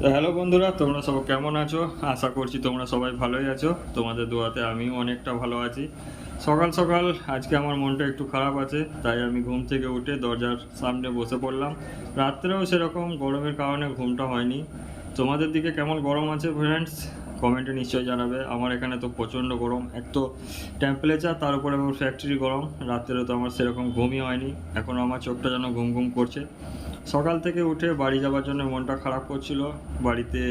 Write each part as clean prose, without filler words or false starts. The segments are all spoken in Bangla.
তো হ্যালো বন্ধুরা, তোমরা সব কেমন আছো? আশা করছি তোমরা সবাই ভালোই আছো। তোমাদের দোয়াতে আমিও অনেকটা ভালো আছি। সকাল সকাল আজকে আমার মনটা একটু খারাপ আছে, তাই আমি ঘুম থেকে উঠে দরজার সামনে বসে পড়লাম। রাত্রেও সেরকম গরমের কারণে ঘুমটা হয়নি। তোমাদের দিকে কেমন গরম আছে ফ্রেন্ডস? কমেন্টে নিশ্চয়ই জানাবে। আমার এখানে তো প্রচণ্ড গরম, এক তো টেম্পারেচার, তার উপরে আবার ফ্যাক্টরি গরম। রাত্রে তো আমার সেরকম ঘুমই হয়নি, এখনও আমার চোখটা যেন ঘুম ঘুম করছে। সকাল থেকে উঠে বাড়ি যাওয়ার জন্য মনটা খারাপ করছিল। বাড়িতে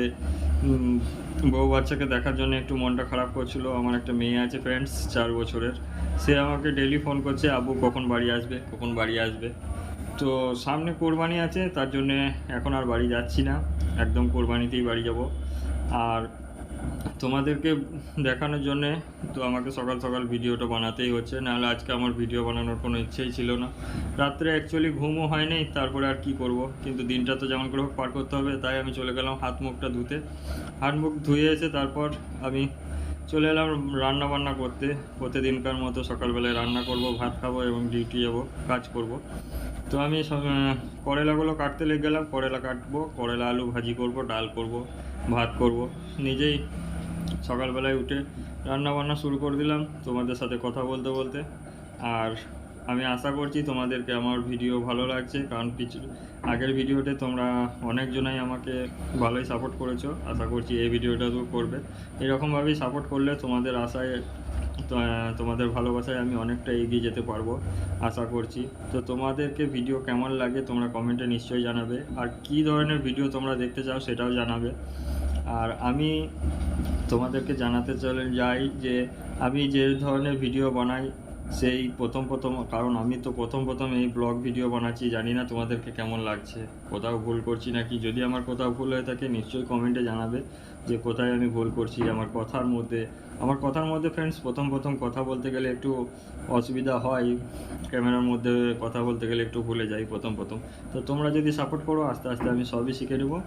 বউ বাচ্চাকে দেখার জন্য একটু মনটা খারাপ করছিল। আমার একটা মেয়ে আছে ফ্রেন্ডস, 4 বছরের। সে আমাকে ডেইলি ফোন করছে, আব্বু কখন বাড়ি আসবে, কখন বাড়ি আসবে। তো সামনে কোরবানি আছে, তার জন্যে এখন আর বাড়ি যাচ্ছি না, একদম কোরবানিতেই বাড়ি যাব। আর তোমাদেরকে দেখানোর জন্যে তো আমাকে সকাল সকাল ভিডিওটা বানাতেই হচ্ছে, নাহলে আজকে আমার ভিডিও বানানোর কোনো ইচ্ছেই ছিল না। রাত্রে অ্যাকচুয়ালি ঘুমও হয়নি, তারপরে আর কি করব, কিন্তু দিনটা তো যেমন করে হোক পার করতে হবে। তাই আমি চলে গেলাম হাত মুখটা ধুতে। হাত মুখ ধুয়ে এসে তারপর আমি চলে এলাম রান্না বান্না করতে। প্রতিদিনকার মতো সকালবেলায় রান্না করব, ভাত খাবো এবং ডিউটি যাব, কাজ করব। তো আমি করলাগুলো কাটতে লেগে গেলাম। করলা কাটবো, করলা আলু ভাজি করব, ডাল করব, ভাত করব। নিজেই সকালবেলায় উঠে রান্না বান্না শুরু করে দিলাম তোমাদের সাথে কথা বলতে বলতে। আর আমি আশা করছি তোমাদেরকে আমার ভিডিও ভালো লাগছে, কারণ আগের ভিডিওতে তোমরা অনেকজনাই আমাকে ভালোই সাপোর্ট করেছো। আশা করছি এই ভিডিওটাতেও করবে। এরকমভাবেই সাপোর্ট করলে তোমাদের আশায়, তোমাদের ভালোবাসায় আমি অনেকটা এগিয়ে যেতে পারবো আশা করছি। তো তোমাদেরকে ভিডিও কেমন লাগে তোমরা কমেন্টে নিশ্চয়ই জানাবে, আর কী ধরনের ভিডিও তোমরা দেখতে চাও সেটাও জানাবে। আর আমি তোমাদেরকে জানাতে চলে যাই যে আমি যে ধরনের ভিডিও বানাই সেই প্রথম প্রথম, কারণ আমি তো প্রথম প্রথম এই ব্লগ ভিডিও বানাচ্ছি, জানি না তোমাদেরকে কেমন লাগছে, কোথাও ভুল করছি নাকি। যদি আমার কোথাও ভুল হয়ে থাকে নিশ্চয়ই কমেন্টে জানাবে যে কোথায় আমি ভুল করছি। আমার কথার মধ্যে ফ্রেন্ডস, প্রথম প্রথম কথা বলতে গেলে একটু অসুবিধা হয়, ক্যামেরার মধ্যে কথা বলতে গেলে একটু ভুলে যাই প্রথম প্রথম। তো তোমরা যদি সাপোর্ট করো, আস্তে আস্তে আমি সবই শিখে নেবো।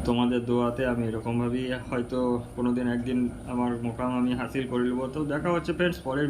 তোমাদের দোয়াতে আমি এরকমভাবেই হয়তো কোনো দিন একদিন আমার মোকাম আমি হাসিল করে নেবো। তো দেখা হচ্ছে ফ্রেন্ডস পরের